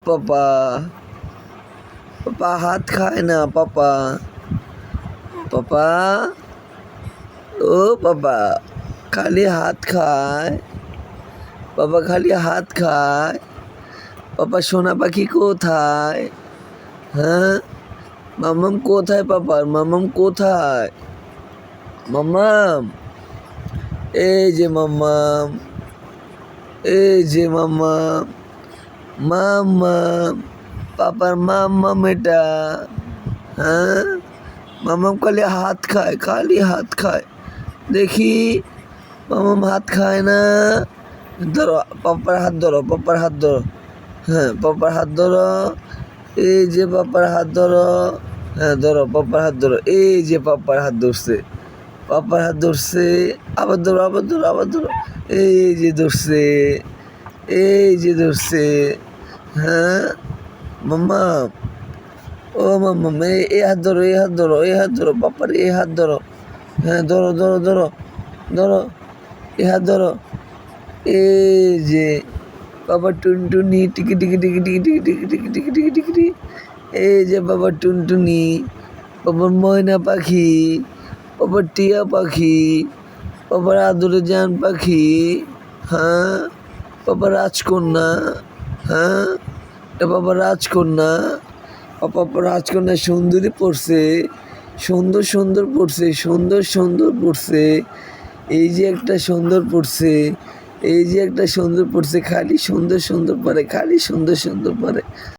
পাপা পাপা হাত খায় না পাপা পাপা ও পাপা খালি হাত খায় পাপা খালি হাত খায় পাপা সোনা পাখি কোথায় হ্যাঁ মামাম কোথায় পাপার মামাম কোথায় মামাম এই যে মামাম এই যে মামাম মামাম পাপার মামাম এটা হ্যাঁ মামাম খালি হাত খায় দেখি মামাম হাত খায় না ধরো পাপার হাত ধরো হ্যাঁ পাপার হাত ধরো এই যে পাপার হাত ধরো হ্যাঁ ধরো পাপার হাত ধরো এই যে পাপার হাত ধরছে আবার ধরো এই যে ধরছে হ্যাঁ মাম্মা ও মাম্মাম এই হাত ধরো পাপার এই হাত ধরো হ্যাঁ ধরো এই হাত ধরো এই যে বাবা টুনটুনি টিকি টিকি টিকি টিকি টিকি টিকি টিকি টিকি টিকি টিকি এই যে বাবা টুনটুনি বাবার ময়না পাখি বাবার টিয়া পাখি বাবার আদরে জান পাখি হ্যাঁ বাবার রাজকন্যা হ্যাঁ এটা বাবার রাজকন্যা রাজকন্যা সুন্দরী পড়ছে সুন্দর পড়ছে এই যে একটা সুন্দর পড়ছে খালি সুন্দর পারে